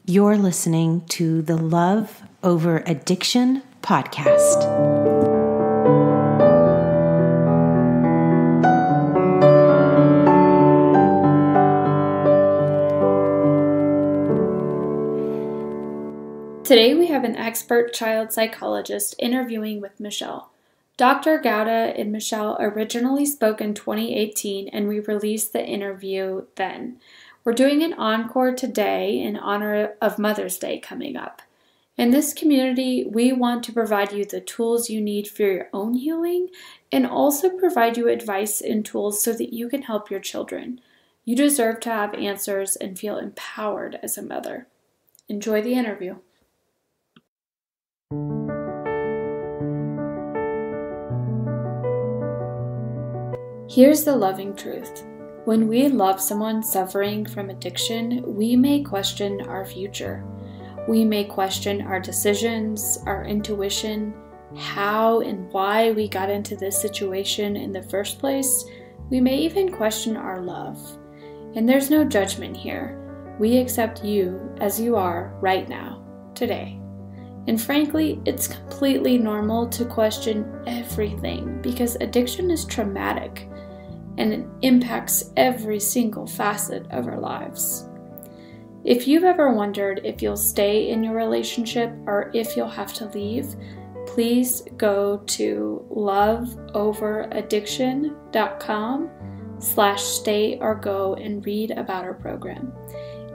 You're listening to the Love Over Addiction podcast. Today we have an expert child psychologist interviewing with Michelle. Dr. Gowda and Michelle originally spoke in 2018 and we released the interview then. We're doing an encore today in honor of Mother's Day coming up. In this community, we want to provide you the tools you need for your own healing and also provide you advice and tools so that you can help your children. You deserve to have answers and feel empowered as a mother. Enjoy the interview. Here's the loving truth. When we love someone suffering from addiction, we may question our future. We may question our decisions, our intuition, how and why we got into this situation in the first place. We may even question our love. And there's no judgment here. We accept you as you are right now, today. And frankly, it's completely normal to question everything because addiction is traumatic and it impacts every single facet of our lives. If you've ever wondered if you'll stay in your relationship or if you'll have to leave, please go to loveoveraddiction.com/stay-or-go and read about our program.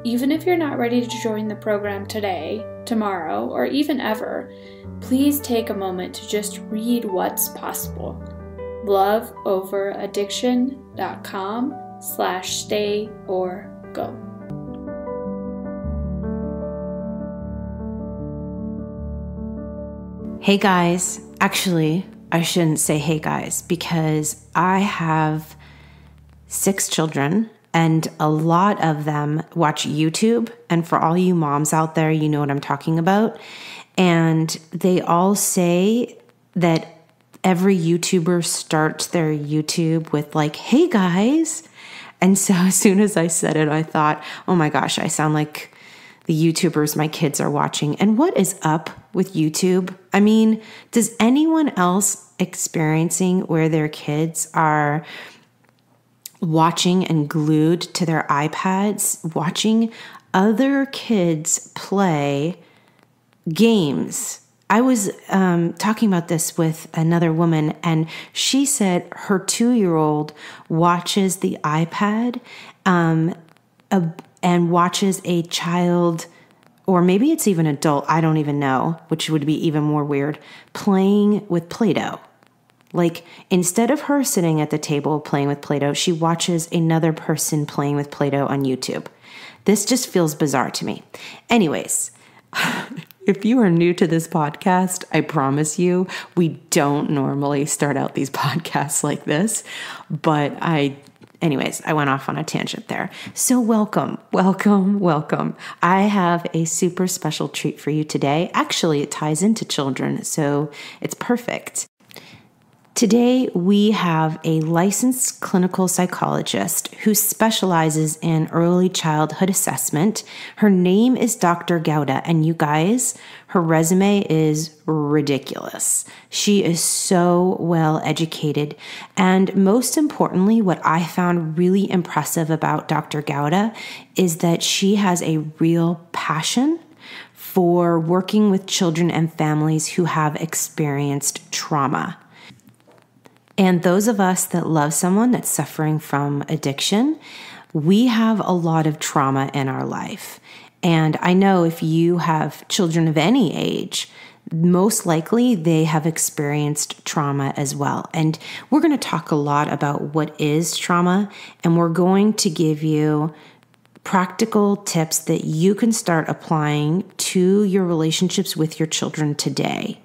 Even if you're not ready to join the program today, tomorrow, or even ever, please take a moment to just read what's possible. loveoveraddiction.com/stay-or-go. Hey guys, actually, I shouldn't say hey guys because I have 6 children and a lot of them watch YouTube. And for all you moms out there, you know what I'm talking about. And they all say that every YouTuber starts their YouTube with like, hey guys. And so as soon as I said it, I thought, oh my gosh, I sound like the YouTubers my kids are watching. And what is up with YouTube? I mean, does anyone else experiencing where their kids are watching and glued to their iPads, watching other kids play games? I was talking about this with another woman, and she said her 2-year-old watches the iPad and watches a child, or maybe it's even adult, I don't even know, which would be even more weird, playing with Play-Doh. Like, instead of her sitting at the table playing with Play-Doh, she watches another person playing with Play-Doh on YouTube. This just feels bizarre to me. Anyways, if you are new to this podcast, I promise you, we don't normally start out these podcasts like this, but anyways, I went off on a tangent there. So welcome. I have a super special treat for you today. Actually, it ties into children, so it's perfect. Today, we have a licensed clinical psychologist who specializes in early childhood assessment. Her name is Dr. Gowda, and you guys, her resume is ridiculous. She is so well educated. And most importantly, what I found really impressive about Dr. Gowda is that she has a real passion for working with children and families who have experienced trauma. And those of us that love someone that's suffering from addiction, we have a lot of trauma in our life. And I know if you have children of any age, most likely they have experienced trauma as well. And we're going to talk a lot about what is trauma, and we're going to give you practical tips that you can start applying to your relationships with your children today.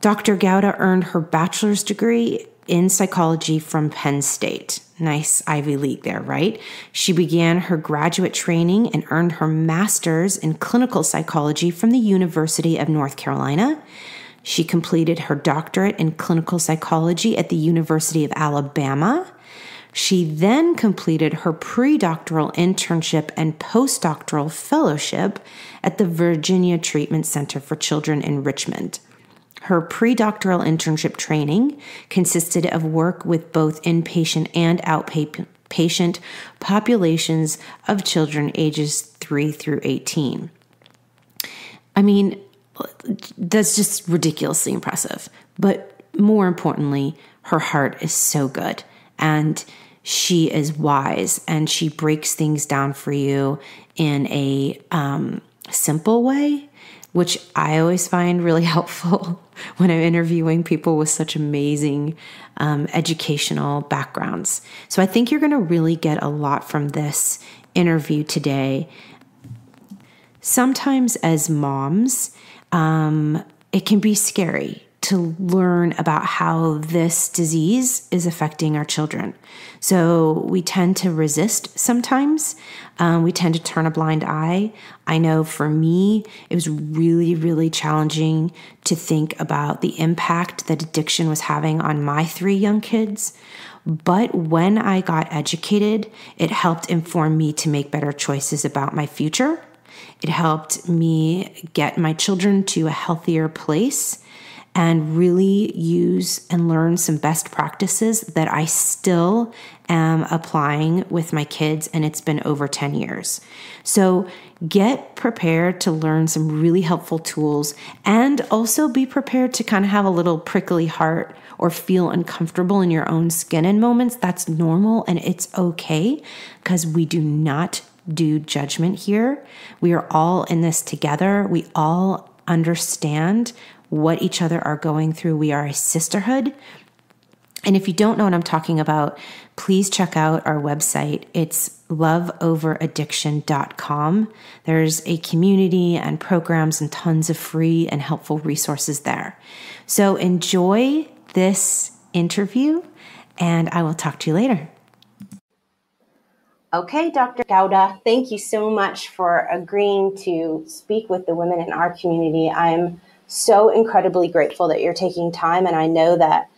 Dr. Gowda earned her bachelor's degree in psychology from Penn State. Nice Ivy League there, right? She began her graduate training and earned her master's in clinical psychology from the University of North Carolina. She completed her doctorate in clinical psychology at the University of Alabama. She then completed her predoctoral internship and postdoctoral fellowship at the Virginia Treatment Center for Children in Richmond. Her predoctoral internship training consisted of work with both inpatient and outpatient populations of children ages 3 through 18. I mean, that's just ridiculously impressive. But more importantly, her heart is so good, and she is wise, and she breaks things down for you in a simple way, which I always find really helpful when I'm interviewing people with such amazing educational backgrounds. So I think you're going to really get a lot from this interview today. Sometimes as moms, it can be scary to learn about how this disease is affecting our children. So we tend to resist sometimes. We tend to turn a blind eye. I know for me, it was really, really challenging to think about the impact that addiction was having on my 3 young kids. But when I got educated, it helped inform me to make better choices about my future. It helped me get my children to a healthier place and really use and learn some best practices that I still am applying with my kids, and it's been over 10 years. So get prepared to learn some really helpful tools, and also be prepared to kind of have a little prickly heart or feel uncomfortable in your own skin in moments. That's normal, and it's okay, because we do not do judgment here. We are all in this together. We all understand what each other are going through. We are a sisterhood. And if you don't know what I'm talking about, please check out our website. It's loveoveraddiction.com. There's a community and programs and tons of free and helpful resources there. So enjoy this interview, and I will talk to you later. Okay, Dr. Gowda, thank you so much for agreeing to speak with the women in our community. I'm so incredibly grateful that you're taking time, and I know that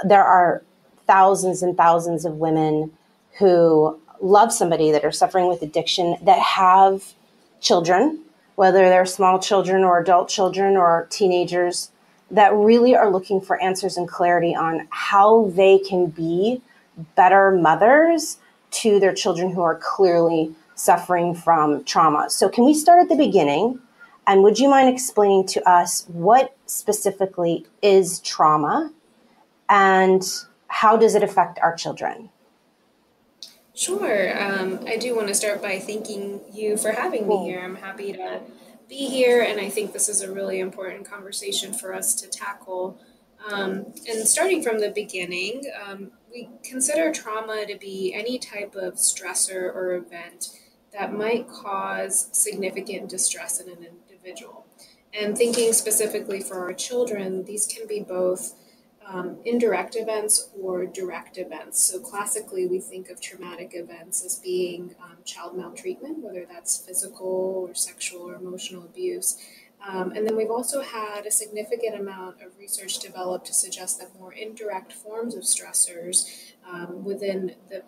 there are thousands and thousands of women who love somebody that are suffering with addiction, that have children, whether they're small children or adult children or teenagers, that really are looking for answers and clarity on how they can be better mothers to their children who are clearly suffering from trauma. So can we start at the beginning? And would you mind explaining to us what specifically is trauma and how does it affect our children? Sure. I do want to start by thanking you for having me here. I'm happy to be here, and I think this is a really important conversation for us to tackle. And starting from the beginning, we consider trauma to be any type of stressor or event that might cause significant distress in an individual. And thinking specifically for our children, these can be both indirect events or direct events. So classically, we think of traumatic events as being child maltreatment, whether that's physical or sexual or emotional abuse. And then we've also had a significant amount of research developed to suggest that more indirect forms of stressors within the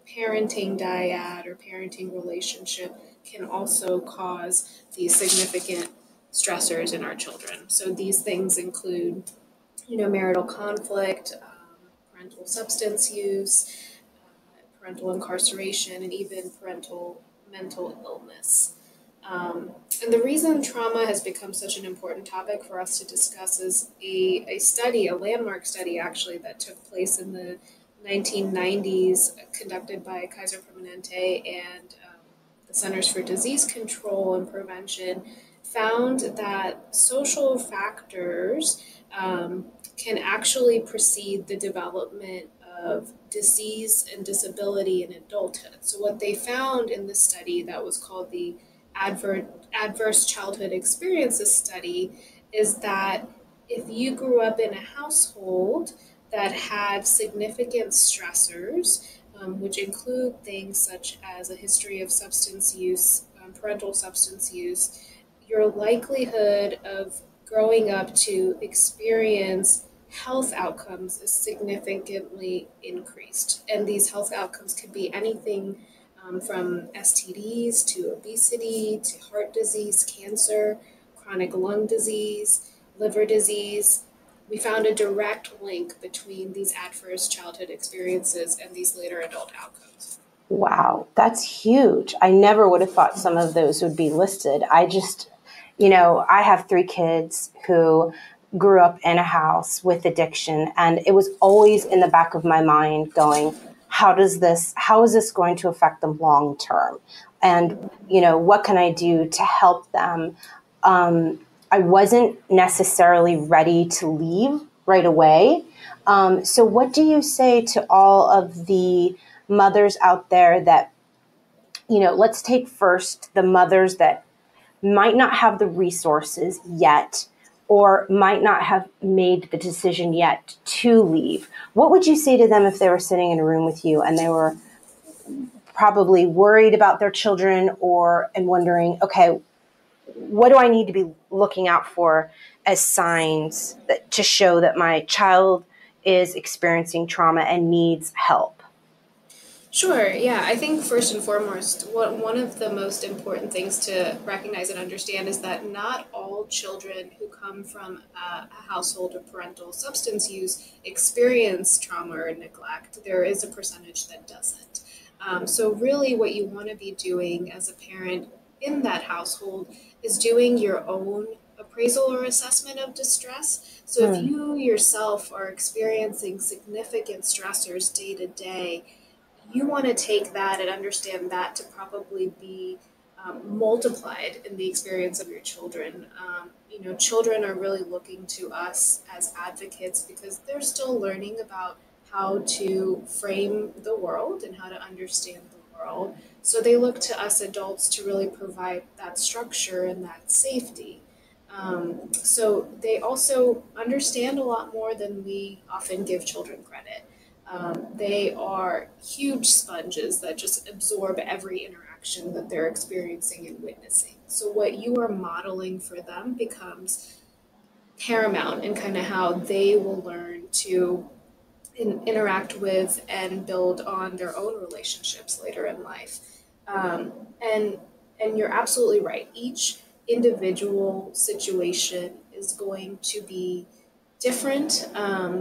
parenting dyad or parenting relationship can also cause these significant stressors in our children. So these things include, marital conflict, parental substance use, parental incarceration, and even parental mental illness. And the reason trauma has become such an important topic for us to discuss is a study, a landmark study actually, that took place in the 1990s, conducted by Kaiser Permanente and the Centers for Disease Control and Prevention, found that social factors can actually precede the development of disease and disability in adulthood. So what they found in this study, that was called the Adverse Childhood Experiences Study, is that if you grew up in a household that had significant stressors, which include things such as a history of substance use, parental substance use, your likelihood of growing up to experience health outcomes is significantly increased. And these health outcomes could be anything from STDs to obesity to heart disease, cancer, chronic lung disease, liver disease. We found a direct link between these adverse childhood experiences and these later adult outcomes. Wow, that's huge. I never would have thought some of those would be listed. I just, I have 3 kids who grew up in a house with addiction, and it was always in the back of my mind going, how is this going to affect them long term? And, what can I do to help them? I wasn't necessarily ready to leave right away. So what do you say to all of the mothers out there that, let's take first the mothers that might not have the resources yet or might not have made the decision yet to leave. What would you say to them if they were sitting in a room with you and they were probably worried about their children and wondering, okay, what do I need to be looking out for as signs to show that my child is experiencing trauma and needs help? Sure, yeah. I think first and foremost, one of the most important things to recognize and understand is that not all children who come from a household of parental substance use experience trauma or neglect. There is a percentage that doesn't. So really what you want to be doing as a parent in that household is doing your own appraisal or assessment of distress. So if you yourself are experiencing significant stressors day to day, you want to take that and understand that to probably be multiplied in the experience of your children. Children are really looking to us as advocates because they're still learning about how to frame the world and how to understand the world. So they look to us adults to really provide that structure and that safety. So they also understand a lot more than we often give children credit. They are huge sponges that just absorb every interaction that they're experiencing and witnessing. So what you are modeling for them becomes paramount in kind of how they will learn to interact with and build on their own relationships later in life. Um, and and you're absolutely right. Each individual situation is going to be different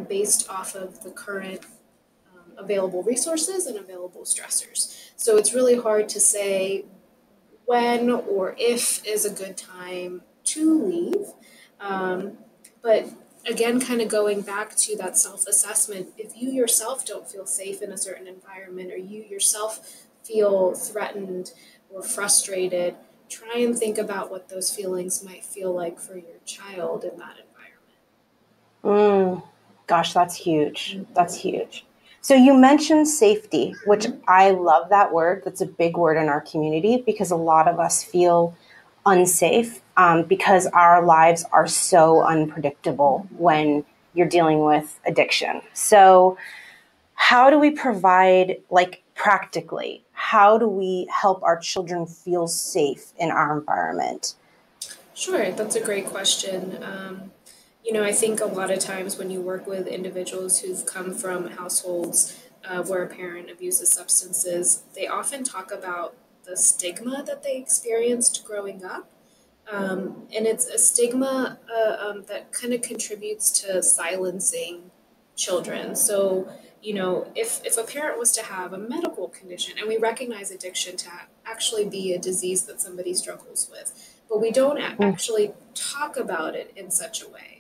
based off of the current available resources and available stressors. So it's really hard to say when or if is a good time to leave. But again, kind of going back to that self-assessment, if you yourself don't feel safe in a certain environment or you yourself feel threatened or frustrated, try and think about what those feelings might feel like for your child in that environment. Gosh, that's huge. That's huge. So you mentioned safety, which I love that word. That's a big word in our community because a lot of us feel unsafe because our lives are so unpredictable when you're dealing with addiction. So how do we provide, practically, how do we help our children feel safe in our environment? Sure, that's a great question. I think a lot of times when you work with individuals who've come from households where a parent abuses substances, they often talk about the stigma that they experienced growing up. And it's a stigma that kind of contributes to silencing children. So, if a parent was to have a medical condition, and we recognize addiction to actually be a disease that somebody struggles with, but we don't actually talk about it in such a way.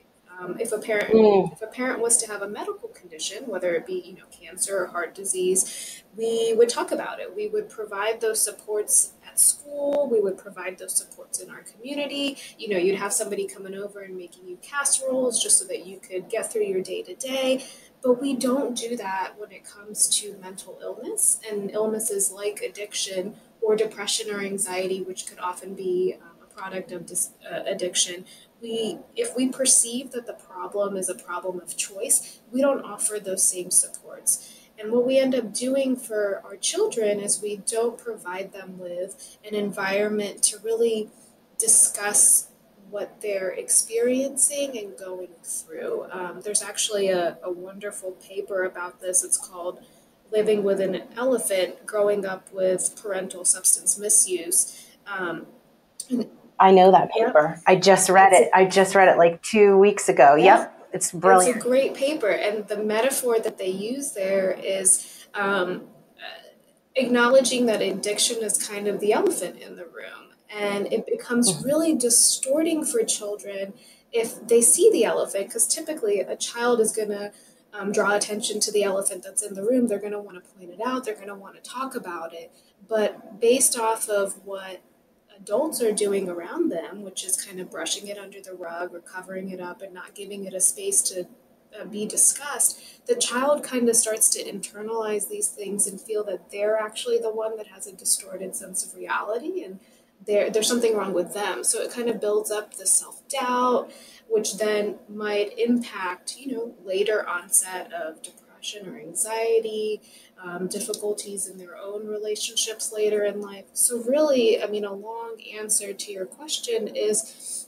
If a parent was to have a medical condition, whether it be cancer or heart disease, we would talk about it. We would provide those supports at school. We would provide those supports in our community. You'd have somebody coming over and making you casseroles just so that you could get through your day to day. But we don't do that when it comes to mental illness and illnesses like addiction or depression or anxiety, which could often be a product of addiction. If we perceive that the problem is a problem of choice, we don't offer those same supports. And what we end up doing for our children is we don't provide them with an environment to really discuss what they're experiencing and going through. There's actually a wonderful paper about this. It's called Living with an Elephant, Growing Up with Parental Substance Misuse. I know that paper. Yep. I just read it like 2 weeks ago. Yeah. Yep. It's brilliant. It's a great paper. And the metaphor that they use there is acknowledging that addiction is kind of the elephant in the room. And it becomes really distorting for children if they see the elephant, because typically a child is going to draw attention to the elephant that's in the room. They're going to want to point it out. They're going to want to talk about it. But based off of what adults are doing around them, which is kind of brushing it under the rug or covering it up and not giving it a space to be discussed, the child kind of starts to internalize these things and feel that they're actually the one that has a distorted sense of reality, and there's something wrong with them. So it kind of builds up the self-doubt, which then might impact, later onset of depression or anxiety, difficulties in their own relationships later in life. So really, a long answer to your question is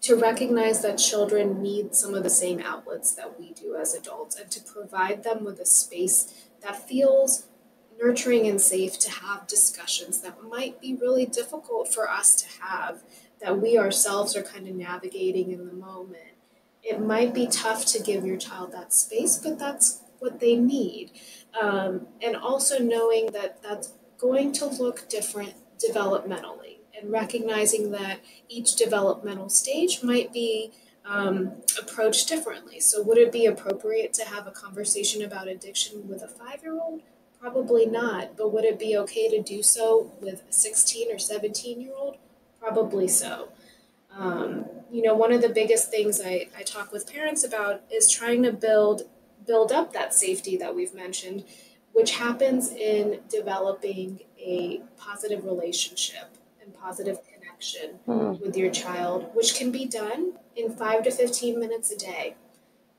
to recognize that children need some of the same outlets that we do as adults, and to provide them with a space that feels nurturing and safe to have discussions that might be really difficult for us to have, that we ourselves are kind of navigating in the moment. It might be tough to give your child that space, but that's what they need. And also knowing that that's going to look different developmentally, and recognizing that each developmental stage might be approached differently. So would it be appropriate to have a conversation about addiction with a 5-year-old? Probably not. But would it be okay to do so with a 16 or 17-year-old? Probably so. One of the biggest things I talk with parents about is trying to build up that safety that we've mentioned, which happens in developing a positive relationship and positive connection with your child, which can be done in 5 to 15 minutes a day.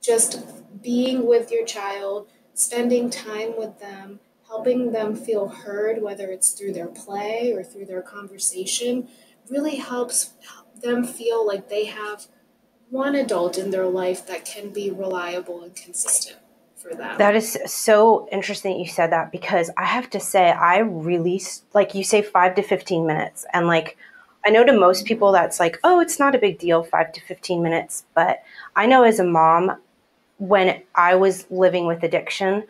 Just being with your child, spending time with them, helping them feel heard, whether it's through their play or through their conversation, really helps them feel like they have one adult in their life that can be reliable and consistent for them. That is so interesting you said that, because I have to say, I really, like you say, 5 to 15 minutes. And like, I know to most people that's like, oh, it's not a big deal, 5 to 15 minutes. But I know as a mom, when I was living with addiction,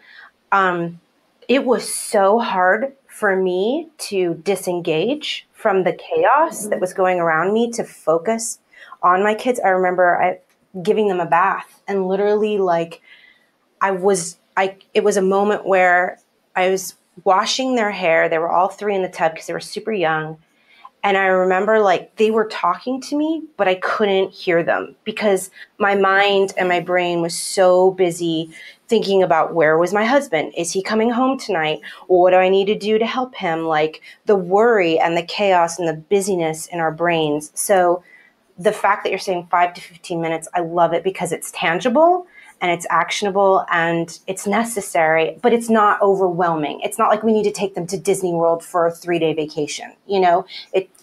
it was so hard for me to disengage from the chaos that was going around me to focus on my kids. I remember giving them a bath, and literally it was a moment where I was washing their hair. They were all 3 in the tub because they were super young. And I remember they were talking to me, but I couldn't hear them because my mind and my brain was so busy thinking about, where was my husband? Is he coming home tonight? What do I need to do to help him? Like the worry and the chaos and the busyness in our brains. So the fact that you're saying 5 to 15 minutes, I love it because it's tangible and it's actionable and it's necessary, but it's not overwhelming. It's not like we need to take them to Disney World for a 3-day vacation.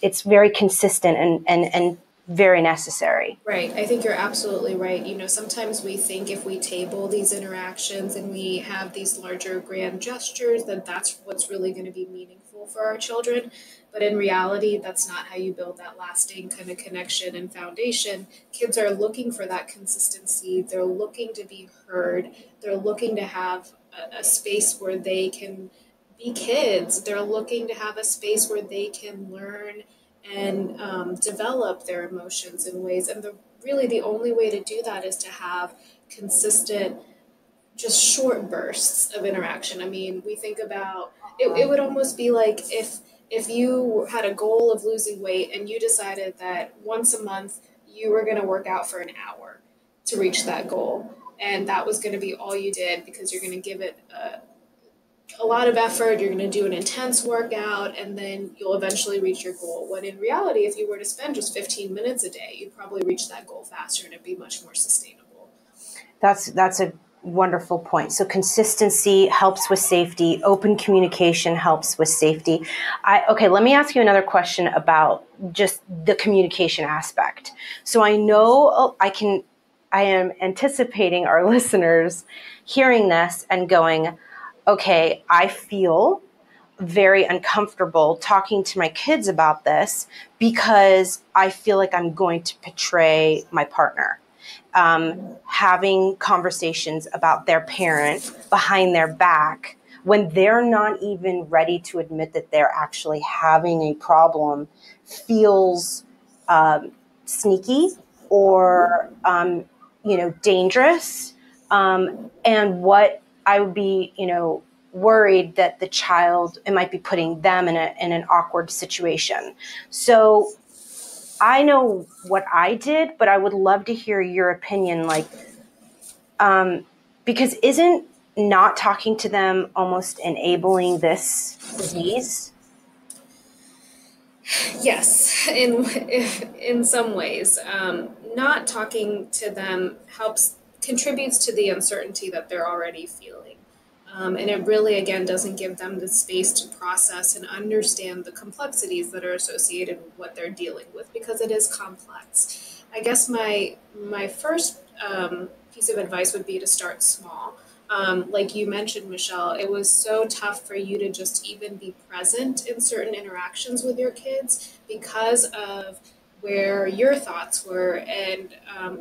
It's very consistent and very necessary. Right. I think you're absolutely right. Sometimes we think if we table these interactions and we have these larger grand gestures, that that's what's really going to be meaningful for our children. But in reality, that's not how you build that lasting kind of connection and foundation. Kids are looking for that consistency. They're looking to be heard. They're looking to have a space where they can be kids. They're looking to have a space where they can learn and develop their emotions in ways. And really the only way to do that is to have consistent, just short bursts of interaction. We think about, it would almost be like if you had a goal of losing weight and you decided that once a month you were going to work out for an hour to reach that goal. And that was going to be all you did because you're going to give it a lot of effort, you're going to do an intense workout, and then you'll eventually reach your goal. When in reality, if you were to spend just 15 minutes a day, you'd probably reach that goal faster and it'd be much more sustainable. That's a wonderful point. So consistency helps with safety. Open communication helps with safety. Okay, let me ask you another question about just the communication aspect. So I know I am anticipating our listeners hearing this and going, okay, I feel very uncomfortable talking to my kids about this because I feel like I'm going to betray my partner. Having conversations about their parent behind their back when they're not even ready to admit that they're actually having a problem feels sneaky or dangerous. And what I would be, worried that the child, it might be putting them in an awkward situation. So I know what I did, but I would love to hear your opinion, because isn't not talking to them almost enabling this disease? Yes, in some ways, not talking to them contributes to the uncertainty that they're already feeling. And it really, again, doesn't give them the space to process and understand the complexities that are associated with what they're dealing with, because it is complex. I guess my first piece of advice would be to start small. Like you mentioned, Michelle, it was so tough for you to just even be present in certain interactions with your kids because of where your thoughts were and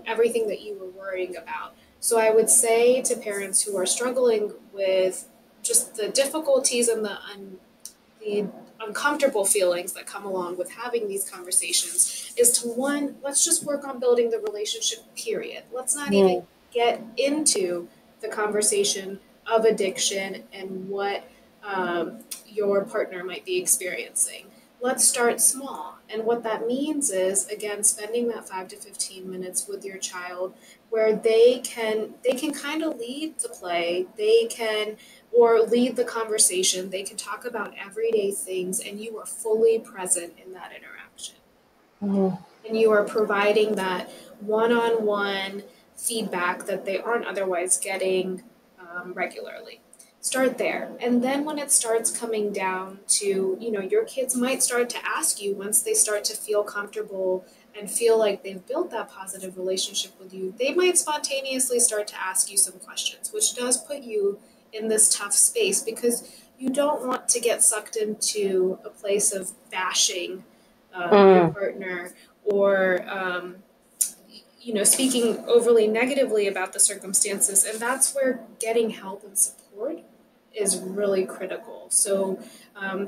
everything that you were worrying about. So I would say to parents who are struggling with just the difficulties and the uncomfortable feelings that come along with having these conversations is to, one, let's just work on building the relationship, period. Let's not even get into the conversation of addiction and what your partner might be experiencing. Let's start small. And what that means is, again, spending that 5 to 15 minutes with your child where they can kind of lead the play, or lead the conversation. They can talk about everyday things, and you are fully present in that interaction. Mm-hmm. And you are providing that one-on-one feedback that they aren't otherwise getting regularly. Start there. And then when it starts coming down to, your kids might start to ask you once they start to feel comfortable and feel like they've built that positive relationship with you, they might spontaneously start to ask you some questions, which does put you in this tough space because you don't want to get sucked into a place of bashing your partner or speaking overly negatively about the circumstances. And that's where getting help and support is really critical. So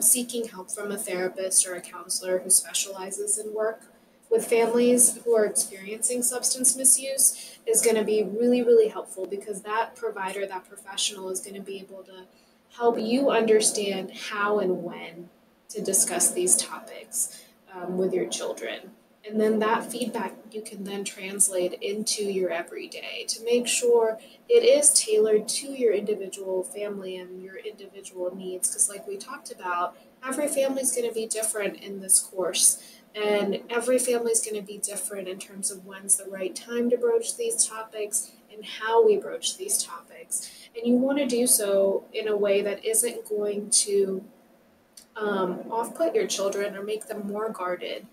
seeking help from a therapist or a counselor who specializes in work with families who are experiencing substance misuse is going to be really, really helpful, because that provider, that professional is going to be able to help you understand how and when to discuss these topics with your children. And then that feedback you can then translate into your everyday to make sure it is tailored to your individual family and your individual needs. Because like we talked about, every family is going to be different in this course. And every family is going to be different in terms of when's the right time to broach these topics and how we broach these topics. And you want to do so in a way that isn't going to off-put your children or make them more guarded.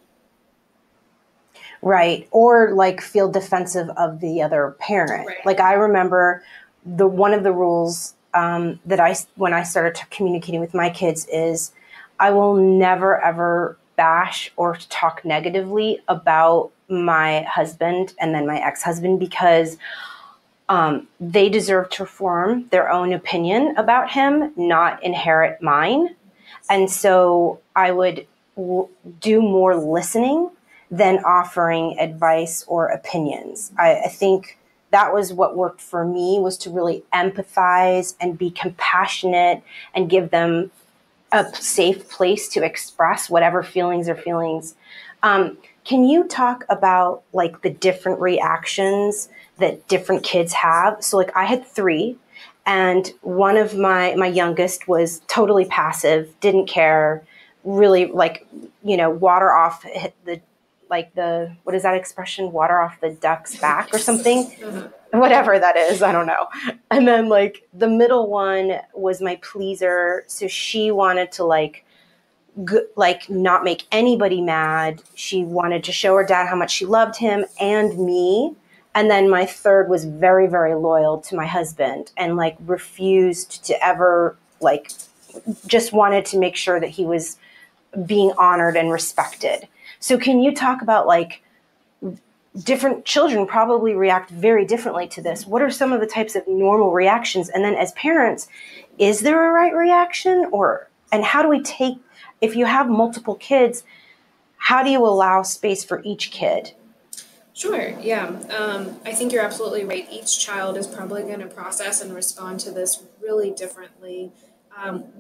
Right. Or feel defensive of the other parent. Right. Like I remember one of the rules that when I started communicating with my kids is I will never, ever bash or talk negatively about my husband and then my ex-husband, because they deserve to form their own opinion about him, not inherit mine. And so I would do more listening than offering advice or opinions. I think that was what worked for me, was to really empathize and be compassionate and give them a safe place to express whatever feelings are feelings. Can you talk about the different reactions that different kids have? So I had 3, and one of my youngest was totally passive, didn't care, really water off the like what is that expression? Water off the duck's back or something, whatever that is. I don't know. And then like the middle one was my pleaser. So she wanted to like not make anybody mad. She wanted to show her dad how much she loved him and me. And then my third was very, very loyal to my husband and like refused to ever like just wanted to make sure that he was being honored and respected. So can you talk about like different children probably react very differently to this? What are some of the types of normal reactions? And then as parents, is there a right reaction and how do we take, if you have multiple kids, how do you allow space for each kid? Sure. Yeah. I think you're absolutely right. Each child is probably going to process and respond to this really differently.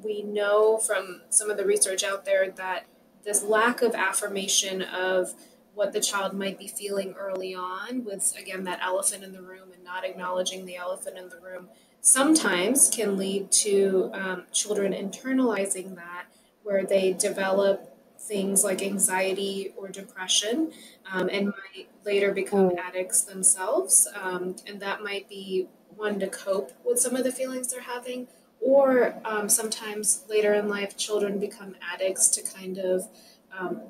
We know from some of the research out there that this lack of affirmation of what the child might be feeling early on with, again, that elephant in the room and not acknowledging the elephant in the room sometimes can lead to children internalizing that, where they develop things like anxiety or depression and might later become addicts themselves. And that might be one to cope with some of the feelings they're having. Or sometimes later in life, children become addicts to kind of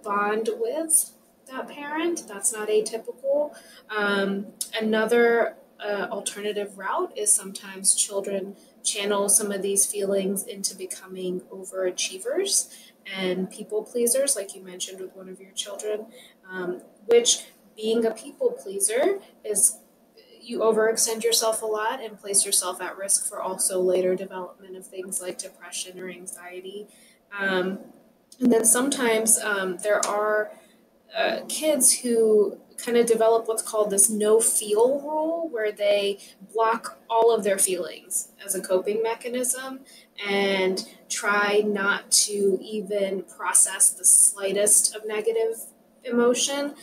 bond with that parent. That's not atypical. Another alternative route is sometimes children channel some of these feelings into becoming overachievers and people pleasers, like you mentioned with one of your children, which being a people pleaser is you overextend yourself a lot and place yourself at risk for also later development of things like depression or anxiety. And then sometimes there are kids who kind of develop what's called this no feel rule, where they block all of their feelings as a coping mechanism and try not to even process the slightest of negative emotion,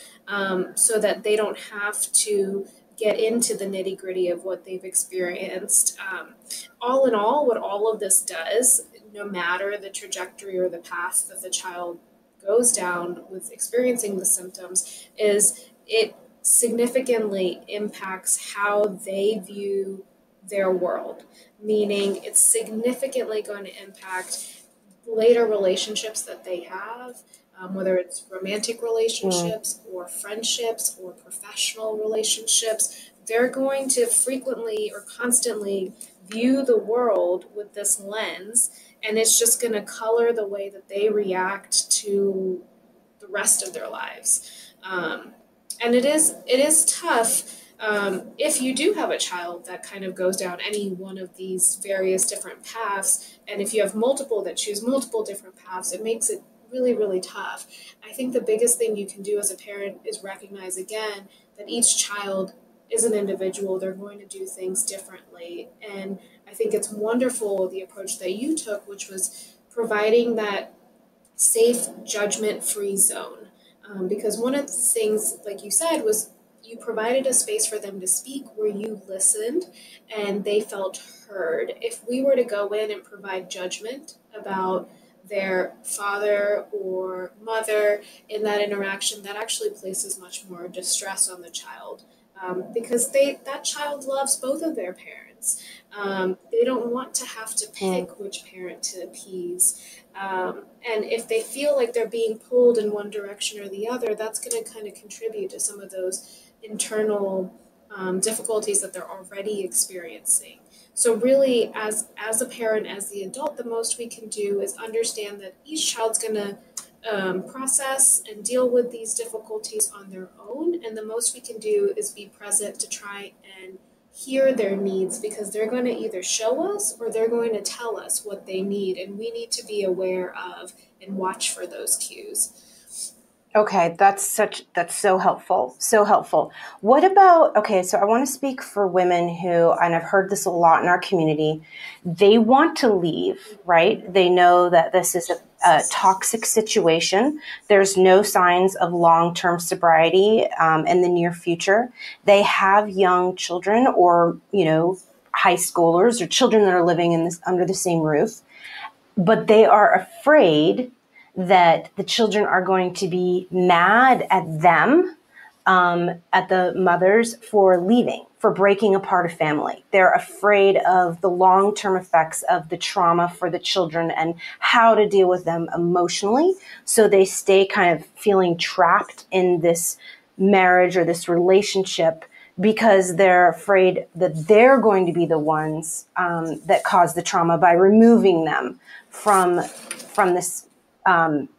so that they don't have to get into the nitty gritty of what they've experienced. All in all, what all of this does, no matter the trajectory or the path that the child goes down with experiencing the symptoms, is it significantly impacts how they view their world, meaning it's significantly going to impact later relationships that they have, whether it's romantic relationships or friendships or professional relationships. They're going to frequently or constantly view the world with this lens, and it's just going to color the way that they react to the rest of their lives. And it is tough if you do have a child that kind of goes down any one of these various different paths, and if you have multiple that choose multiple different paths, it makes it really, really tough. I think the biggest thing you can do as a parent is recognize again that each child is an individual. They're going to do things differently. And I think it's wonderful the approach that you took, which was providing that safe, judgment-free zone. Because one of the things, like you said, was you provided a space for them to speak where you listened and they felt heard. If we were to go in and provide judgment about their father or mother in that interaction, that actually places much more distress on the child, because that child loves both of their parents. They don't want to have to pick which parent to appease. And if they feel like they're being pulled in one direction or the other, that's going to kind of contribute to some of those internal difficulties that they're already experiencing. So really, as a parent, as the adult, the most we can do is understand that each child's going to process and deal with these difficulties on their own. And the most we can do is be present to try and hear their needs, because they're going to either show us or they're going to tell us what they need. And we need to be aware of and watch for those cues. Okay, that's so helpful. So helpful. What about, so I want to speak for women who, and I've heard this a lot in our community, they want to leave, right? They know that this is a toxic situation. There's no signs of long-term sobriety in the near future. They have young children or, high schoolers or children that are living under the same roof, but they are afraid that the children are going to be mad at them, at the mothers for leaving, for breaking apart a family. They're afraid of the long-term effects of the trauma for the children and how to deal with them emotionally. So they stay kind of feeling trapped in this marriage or this relationship because they're afraid that they're going to be the ones that cause the trauma by removing them from this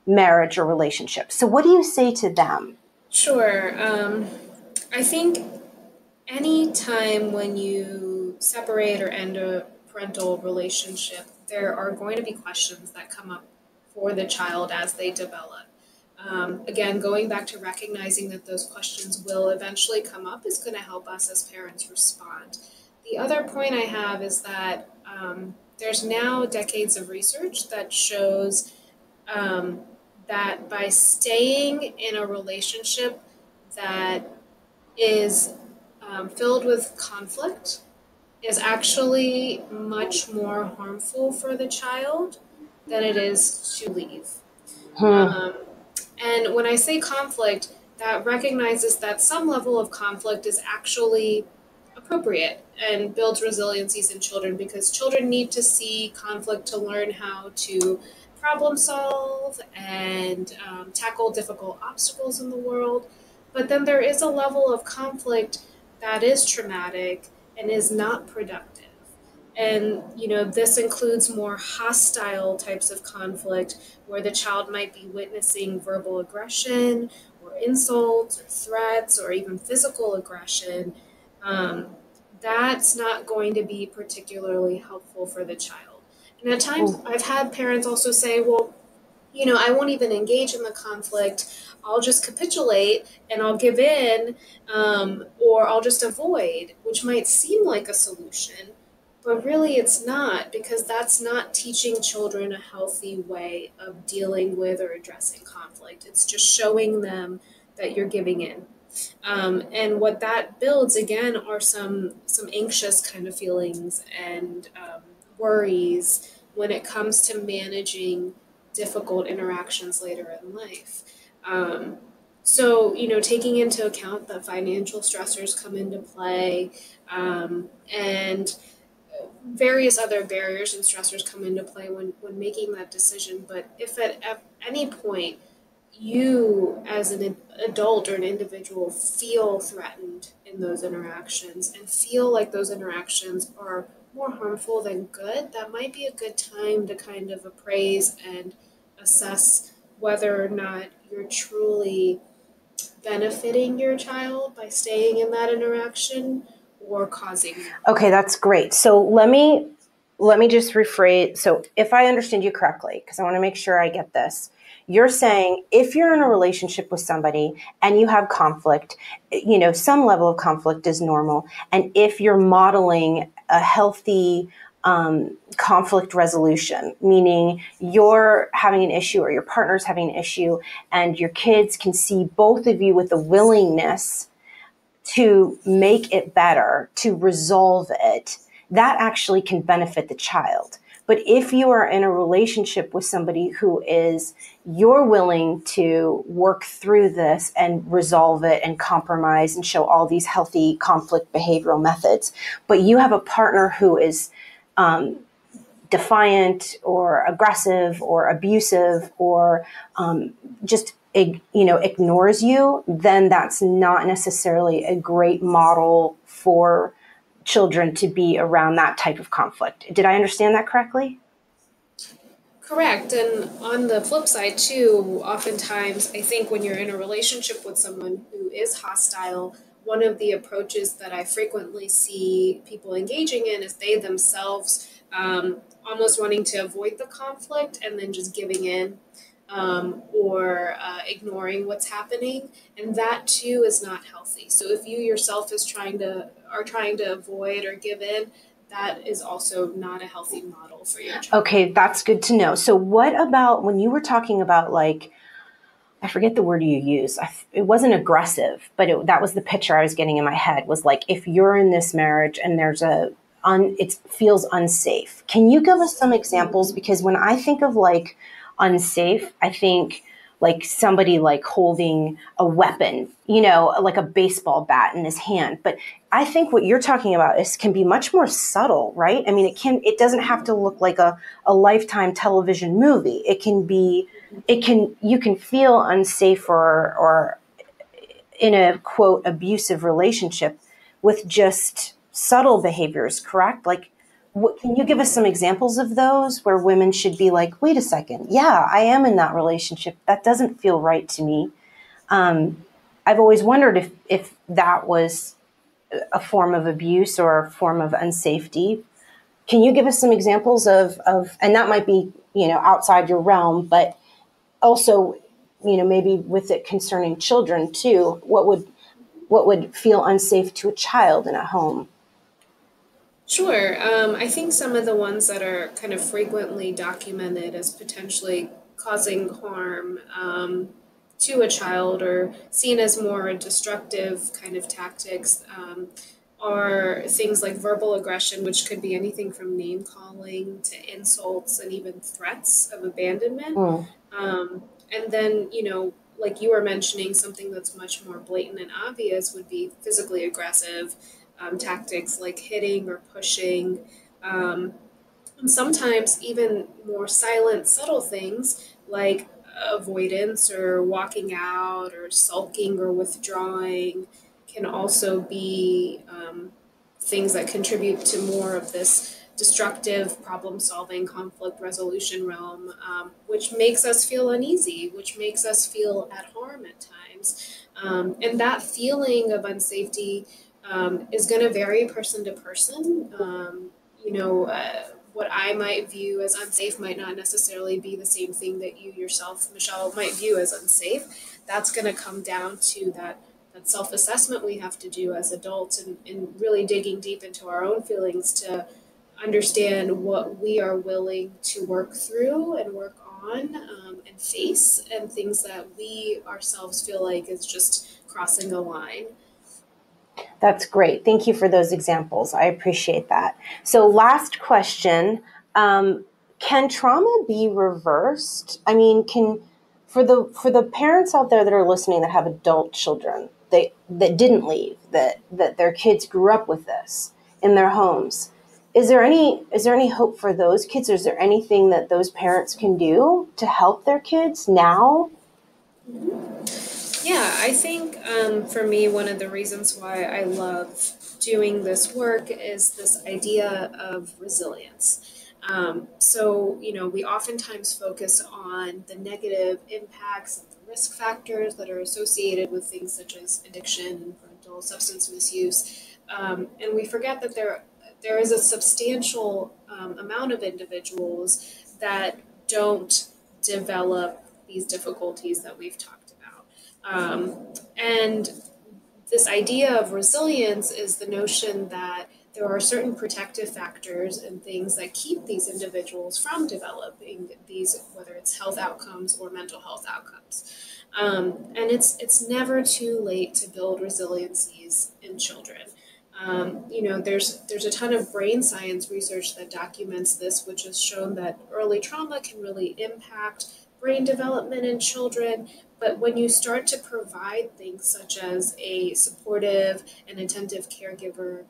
marriage or relationship. So what do you say to them? Sure. I think any time when you separate or end a parental relationship, there are going to be questions that come up for the child as they develop. Again, going back to recognizing that those questions will eventually come up is going to help us as parents respond. The other point I have is that there's now decades of research that shows that by staying in a relationship that is filled with conflict is actually much more harmful for the child than it is to leave. And when I say conflict, that recognizes that some level of conflict is actually appropriate and builds resiliencies in children, because children need to see conflict to learn how to problem solve and tackle difficult obstacles in the world. But then there is a level of conflict that is traumatic and is not productive. And, this includes more hostile types of conflict where the child might be witnessing verbal aggression or insults or threats or even physical aggression. That's not going to be particularly helpful for the child. And at times I've had parents also say, well, I won't even engage in the conflict. I'll just capitulate and I'll give in, or I'll just avoid, which might seem like a solution. But really it's not, because that's not teaching children a healthy way of dealing with or addressing conflict. It's just showing them that you're giving in. And what that builds, again, are some anxious kind of feelings and worries when it comes to managing difficult interactions later in life. So, taking into account that financial stressors come into play, and various other barriers and stressors come into play when making that decision. But if at any point you as an adult or an individual feel threatened in those interactions and feel like those interactions are more harmful than good, that might be a good time to kind of appraise and assess whether or not you're truly benefiting your child by staying in that interaction or causing harm. Okay, that's great. So let me just rephrase. So if I understand you correctly, because I want to make sure I get this, you're saying if you're in a relationship with somebody and you have conflict, some level of conflict is normal. And if you're modeling a healthy conflict resolution, meaning you're having an issue or your partner's having an issue and your kids can see both of you with a willingness to make it better, to resolve it, that actually can benefit the child. But if you are in a relationship with somebody who you're willing to work through this and resolve it and compromise and show all these healthy conflict behavioral methods, but you have a partner who is defiant or aggressive or abusive or just ignores you, then that's not necessarily a great model for children to be around that type of conflict. Did I understand that correctly? Correct. And on the flip side too, oftentimes I think when you're in a relationship with someone who is hostile, one of the approaches that I frequently see people engaging in is they themselves almost wanting to avoid the conflict and then just giving in, or ignoring what's happening. And that too is not healthy. So if you yourself are trying to avoid or give in, that is also not a healthy model for your child. Okay, that's good to know. So what about when you were talking about, like, I forget the word you used. It wasn't aggressive, but that was the picture I was getting in my head, was like, if you're in this marriage and it feels unsafe. Can you give us some examples? Because when I think of like unsafe, I think like somebody like holding a weapon, like a baseball bat in his hand. But I think what you're talking about can be much more subtle, right? I mean, it doesn't have to look like a Lifetime television movie. You can feel unsafe or in a quote abusive relationship with just subtle behaviors, correct? Like, can you give us some examples of those where women should be like, wait a second, yeah, I am in that relationship. That doesn't feel right to me. I've always wondered if that was a form of abuse or a form of unsafety. Can you give us some examples of and that might be, outside your realm, but also, maybe with it concerning children too, what would feel unsafe to a child in a home? Sure. I think some of the ones that are kind of frequently documented as potentially causing harm to a child or seen as more destructive kind of tactics are things like verbal aggression, which could be anything from name calling to insults and even threats of abandonment. Mm. And then, like you were mentioning, something that's much more blatant and obvious would be physically aggressive tactics like hitting or pushing. And sometimes even more silent, subtle things like avoidance or walking out or sulking or withdrawing can also be things that contribute to more of this destructive problem solving conflict resolution realm, which makes us feel uneasy, which makes us feel at harm at times. And that feeling of unsafety is going to vary person to person. What I might view as unsafe might not necessarily be the same thing that you yourself, Michelle, might view as unsafe. That's going to come down to that self-assessment we have to do as adults and really digging deep into our own feelings to understand what we are willing to work through and work on and face, and things that we ourselves feel like is just crossing a line. That's great. Thank you for those examples. I appreciate that. So last question, can trauma be reversed? I mean, for the parents out there that are listening that have adult children that didn't leave, that their kids grew up with this in their homes, is there any hope for those kids? Is there anything that those parents can do to help their kids now? Yeah, I think for me, one of the reasons why I love doing this work is this idea of resilience. We oftentimes focus on the negative impacts and the risk factors that are associated with things such as addiction and parental substance misuse. And we forget that there is a substantial amount of individuals that don't develop these difficulties that we've talked about. And this idea of resilience is the notion that there are certain protective factors and things that keep these individuals from developing these, whether it's health outcomes or mental health outcomes. And it's never too late to build resiliencies in children. There's a ton of brain science research that documents this, which has shown that early trauma can really impact brain development in children. But when you start to provide things such as a supportive and attentive caregiver,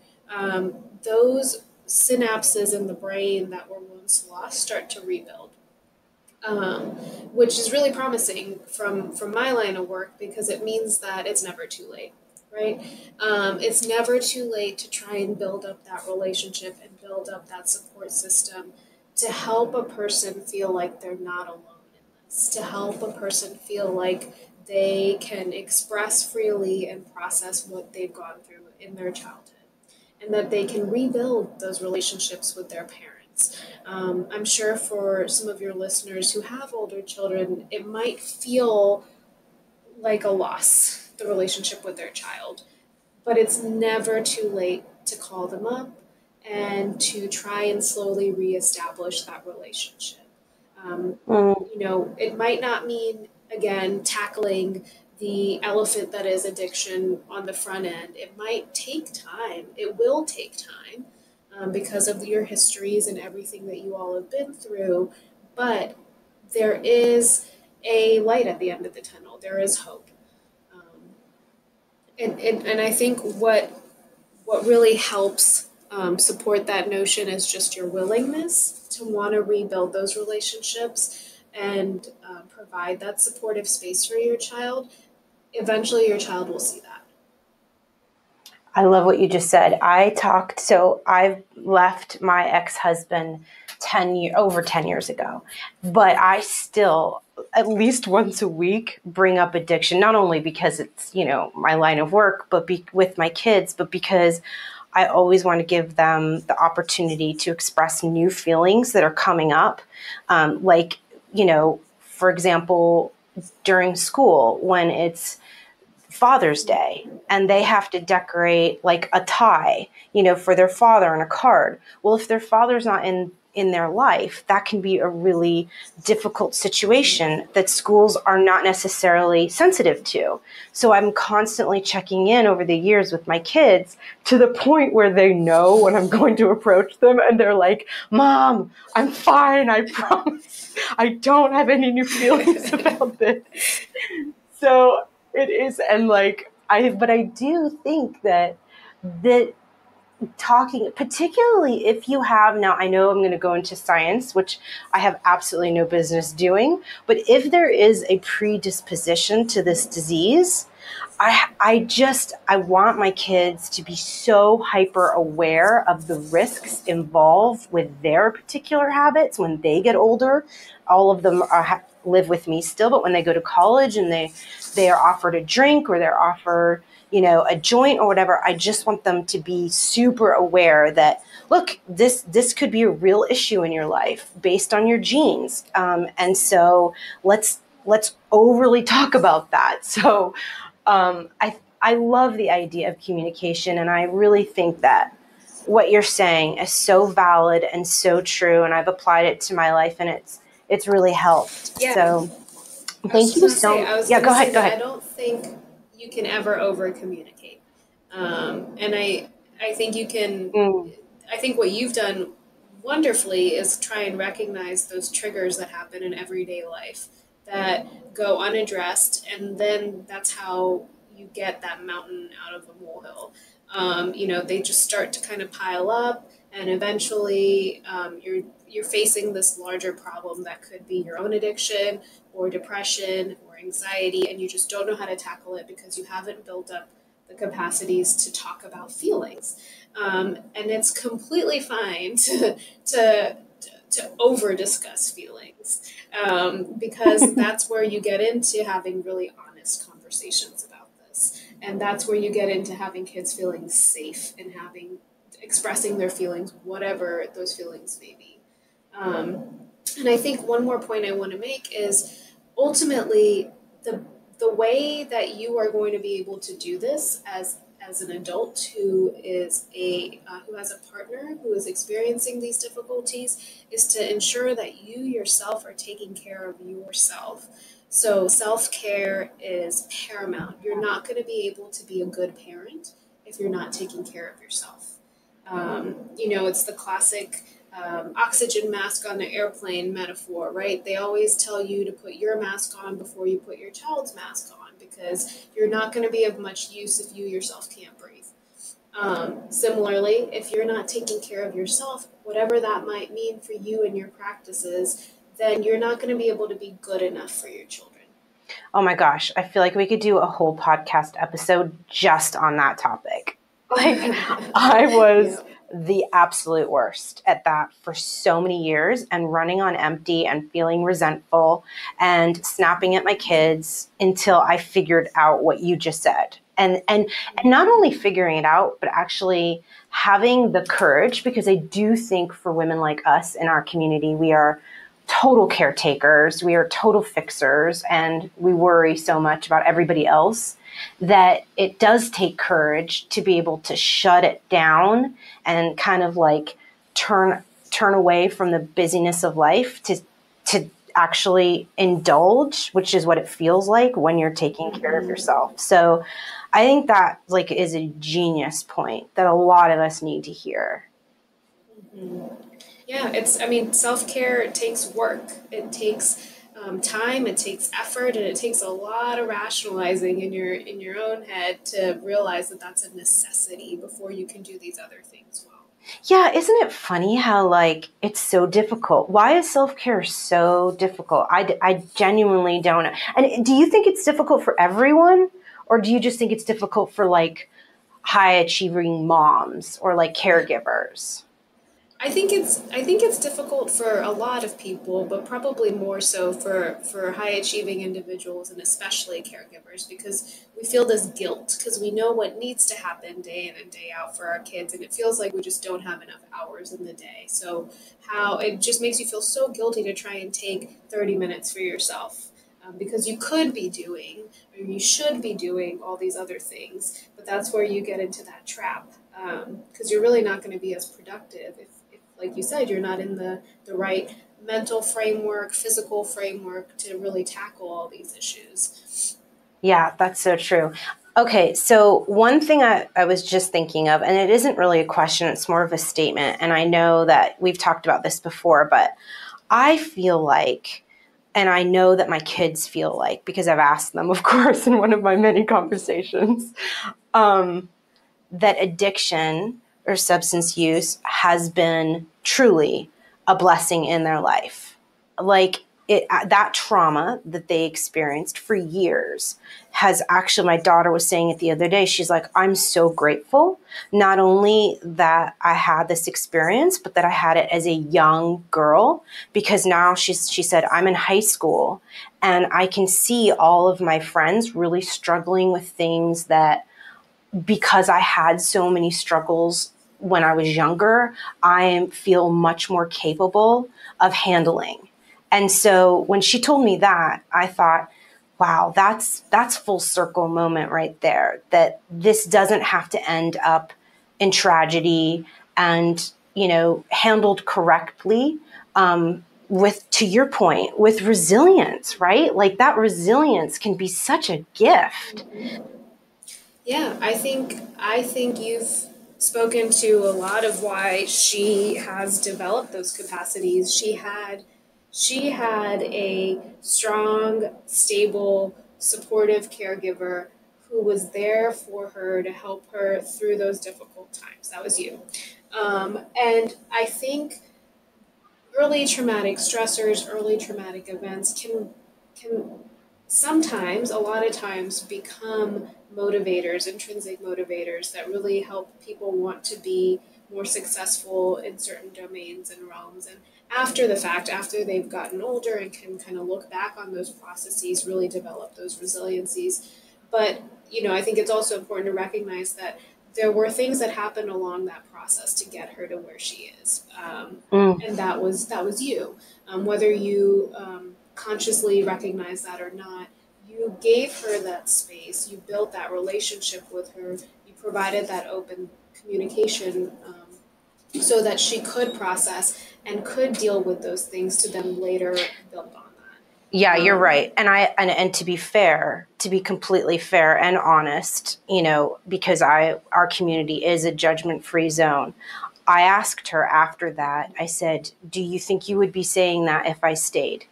those synapses in the brain that were once lost start to rebuild, which is really promising from my line of work, because it means that it's never too late, right? It's never too late to try and build up that relationship and build up that support system to help a person feel like they're not alone. To help a person feel like they can express freely and process what they've gone through in their childhood, and that they can rebuild those relationships with their parents. I'm sure for some of your listeners who have older children, it might feel like a loss, the relationship with their child, but it's never too late to call them up and to try and slowly reestablish that relationship. It might not mean, again, tackling the elephant that is addiction on the front end. It might take time. It will take time because of your histories and everything that you all have been through. But there is a light at the end of the tunnel. There is hope. And I think what really helps support that notion is just your willingness to want to rebuild those relationships and provide that supportive space for your child. Eventually, your child will see that. I love what you just said. I've left my ex-husband over 10 years ago, but I still, at least once a week, bring up addiction, not only because it's, my line of work, but with my kids, but because I always want to give them the opportunity to express new feelings that are coming up. For example, during school, when it's Father's Day and they have to decorate like a tie, for their father and a card. Well, if their father's not in their life, that can be a really difficult situation that schools are not necessarily sensitive to. So I'm constantly checking in over the years with my kids to the point where they know when I'm going to approach them and they're like, "Mom, I'm fine. I promise. I don't have any new feelings about this." So it is, and but I do think that talking, particularly if you have, now I know I'm going to go into science, which I have absolutely no business doing, but if there is a predisposition to this disease, I want my kids to be so hyper aware of the risks involved with their particular habits when they get older. All of them live with me still, but when they go to college and they are offered a drink or they're offered, a joint or whatever, I just want them to be super aware that, look, this could be a real issue in your life based on your genes. And so let's overly talk about that. So I love the idea of communication, and I really think that what you're saying is so valid and so true, and I've applied it to my life, and it's really helped. Yeah. So thank you so much. Yeah, go ahead. I don't think you can ever over communicate, and I think you can. I think what you've done wonderfully is try and recognize those triggers that happen in everyday life that go unaddressed, and then that's how you get that mountain out of a molehill. They just start to kind of pile up, and eventually you're facing this larger problem that could be your own addiction or depression or anxiety, and you just don't know how to tackle it because you haven't built up the capacities to talk about feelings. And it's completely fine to over discuss feelings, because that's where you get into having really honest conversations about this, and that's where you get into having kids feeling safe and expressing their feelings, whatever those feelings may be. And I think one more point I want to make is ultimately the way that you are going to be able to do this as an adult who has a partner who is experiencing these difficulties is to ensure that you yourself are taking care of yourself. So self-care is paramount. You're not going to be able to be a good parent if you're not taking care of yourself. It's the classic oxygen mask on the airplane metaphor, right? They always tell you to put your mask on before you put your child's mask on, because you're not going to be of much use if you yourself can't breathe. Similarly, if you're not taking care of yourself, whatever that might mean for you and your practices, then you're not going to be able to be good enough for your children. Oh my gosh, I feel like we could do a whole podcast episode just on that topic. I was the absolute worst at that for so many years, and running on empty and feeling resentful and snapping at my kids until I figured out what you just said. And not only figuring it out, but actually having the courage, because I do think for women like us in our community, we are total caretakers, we are total fixers, and we worry so much about everybody else that it does take courage to be able to shut it down and kind of turn away from the busyness of life to actually indulge, which is what it feels like when you're taking care of yourself. So I think that is a genius point that a lot of us need to hear. Mm-hmm. Yeah, self-care takes work. It takes time, it takes effort, and it takes a lot of rationalizing in your own head to realize that that's a necessity before you can do these other things well. Yeah, isn't it funny how, like, it's so difficult? Why is self-care so difficult? I genuinely don't know. And do you think it's difficult for everyone? Or do you just think it's difficult for, like, high-achieving moms or, like, caregivers? I think it's difficult for a lot of people, but probably more so for high achieving individuals and especially caregivers, because we feel this guilt because we know what needs to happen day in and day out for our kids, and it feels like we just don't have enough hours in the day. So how it just makes you feel so guilty to try and take 30 minutes for yourself. Because you could be doing, or you should be doing all these other things, but that's where you get into that trap, because you're really not going to be as productive if, like you said, you're not in the right mental framework, physical framework to really tackle all these issues. Yeah, that's so true. Okay, so one thing I was just thinking of, and it isn't really a question, it's more of a statement, and I know that we've talked about this before, but I feel like, and I know that my kids feel like, because I've asked them, of course, in one of my many conversations, that addiction or substance use has been truly a blessing in their life. Like that trauma that they experienced for years has actually, my daughter was saying it the other day. She's like, I'm so grateful, not only that I had this experience, but that I had it as a young girl, because now she said, I'm in high school and I can see all of my friends really struggling with things that, because I had so many struggles when I was younger, I feel much more capable of handling. And so when she told me that, I thought, wow, that's full circle moment right there, that this doesn't have to end up in tragedy, and, handled correctly, with, to your point, with resilience, right? Like that resilience can be such a gift. Yeah, I think you've spoken to a lot of why she has developed those capacities. She had a strong, stable, supportive caregiver who was there for her to help her through those difficult times. That was you. And I think early traumatic stressors, early traumatic events can sometimes, a lot of times, become motivators, intrinsic motivators that really help people want to be more successful in certain domains and realms. And after the fact, after they've gotten older and can kind of look back on those processes, really develop those resiliencies. But, I think it's also important to recognize that there were things that happened along that process to get her to where she is. And that was you. Whether you consciously recognize that or not, you gave her that space, you built that relationship with her, you provided that open communication, so that she could process and could deal with those things to then later build on that. Yeah, you're right. And to be fair, to be completely fair and honest, because our community is a judgment-free zone. I asked her after that, I said, do you think you would be saying that if I stayed?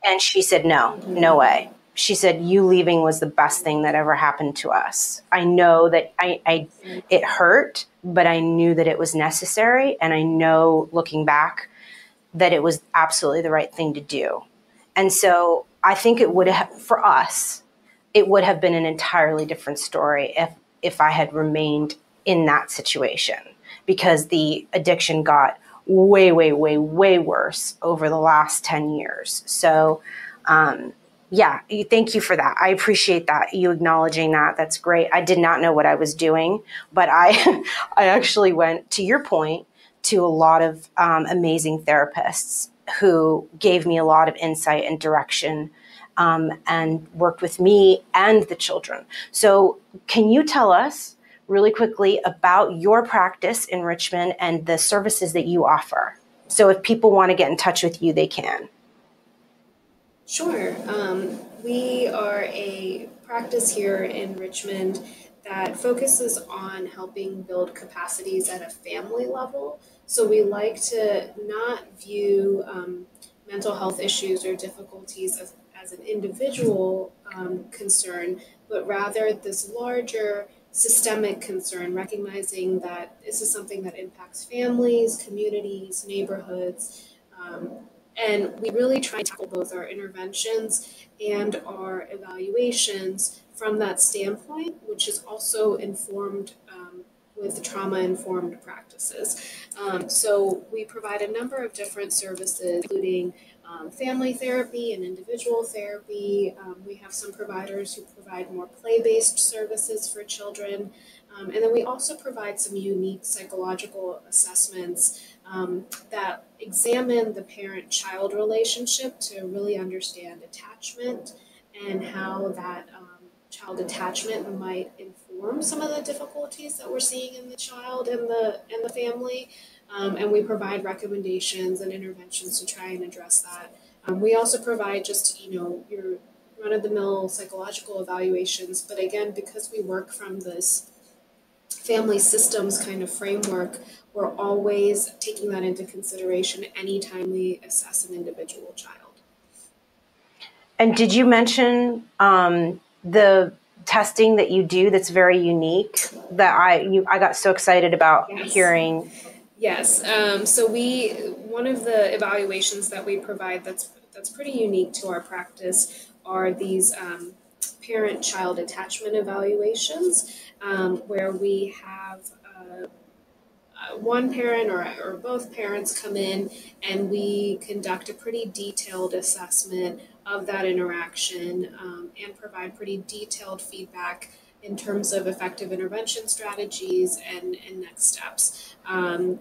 And she said, no, no way. She said, you leaving was the best thing that ever happened to us. I know that it hurt, but I knew that it was necessary. And I know, looking back, that it was absolutely the right thing to do. And so I think it would have, for us, it would have been an entirely different story if I had remained in that situation, because the addiction got way, way, way, way worse over the last 10 years. So, yeah, thank you for that. I appreciate that, you acknowledging that. That's great. I did not know what I was doing, but I actually went, to your point, to a lot of amazing therapists who gave me a lot of insight and direction, and worked with me and the children. So can you tell us really quickly about your practice in Richmond and the services that you offer? So if people want to get in touch with you, they can. Sure. We are a practice here in Richmond that focuses on helping build capacities at a family level. So we like to not view mental health issues or difficulties as an individual concern, but rather this larger systemic concern, recognizing that this is something that impacts families, communities, neighborhoods. And we really try to tackle both our interventions and our evaluations from that standpoint, which is also informed with trauma-informed practices. So we provide a number of different services, including family therapy and individual therapy. We have some providers who provide more play-based services for children. And then we also provide some unique psychological assessments that examine the parent-child relationship to really understand attachment and how that child attachment might inform some of the difficulties that we're seeing in the child and the family. And we provide recommendations and interventions to try and address that. We also provide just, your run-of-the-mill psychological evaluations, but again, because we work from this family systems kind of framework, we're always taking that into consideration anytime we assess an individual child. And did you mention the testing that you do that's very unique that I got so excited about hearing? Yes. So one of the evaluations that we provide that's pretty unique to our practice are these parent-child attachment evaluations, where we have one parent or both parents come in and we conduct a pretty detailed assessment of that interaction and provide pretty detailed feedback in terms of effective intervention strategies and next steps. And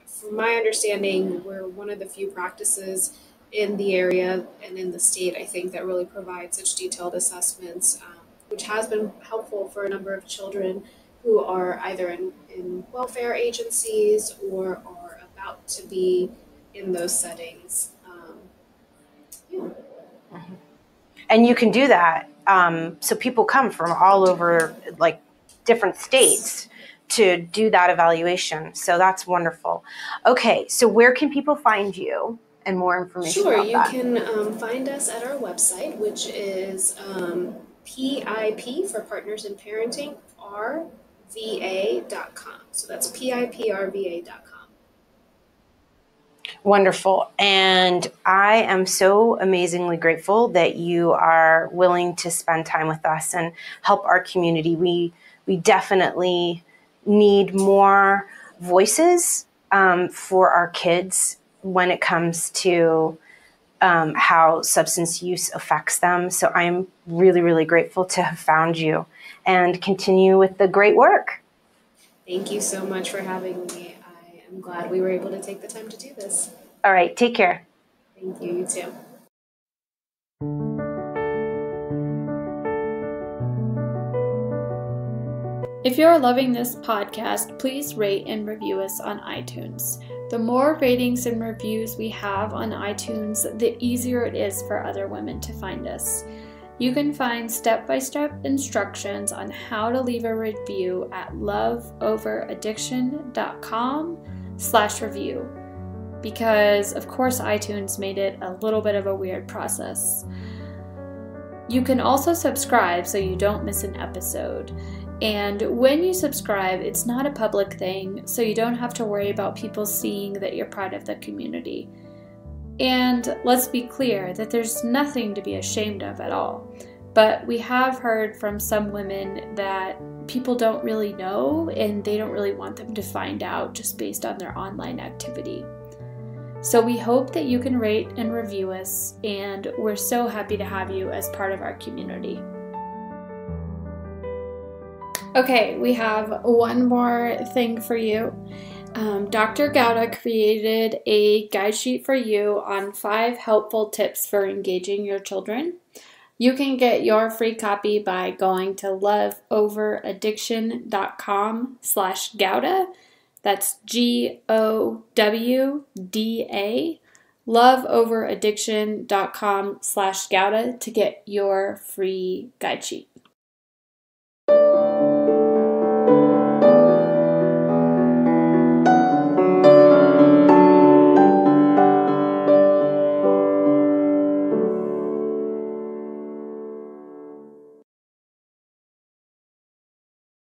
from my understanding, we're one of the few practices in the area and in the state, I think, that really provide such detailed assessments, which has been helpful for a number of children who are either in welfare agencies or are about to be in those settings. And you can do that. So people come from all over, like different states, to do that evaluation. So that's wonderful. Okay, so where can people find you and more information about that? Sure, you can find us at our website, which is PIP for Partners in Parenting, RVA.com. So that's PIPRVA.com. Wonderful. And I am so amazingly grateful that you are willing to spend time with us and help our community. We definitely need more voices for our kids when it comes to how substance use affects them. So I'm really, really grateful to have found you and continue with the great work. Thank you so much for having me. I'm glad we were able to take the time to do this. All right, take care. Thank you, you too. If you're loving this podcast, please rate and review us on iTunes. The more ratings and reviews we have on iTunes, the easier it is for other women to find us. You can find step-by-step instructions on how to leave a review at loveoveraddiction.com/review. Because, of course, iTunes made it a little bit of a weird process. You can also subscribe so you don't miss an episode. And when you subscribe, it's not a public thing, so you don't have to worry about people seeing that you're part of the community. And let's be clear that there's nothing to be ashamed of at all. But we have heard from some women that people don't really know and they don't really want them to find out just based on their online activity. So we hope that you can rate and review us, and we're so happy to have you as part of our community. Okay, we have one more thing for you. Dr. Gowda created a guide sheet for you on 5 helpful tips for engaging your children. You can get your free copy by going to loveoveraddiction.com/Gowda. That's GOWDA, loveoveraddiction.com/Gowda to get your free guide sheet.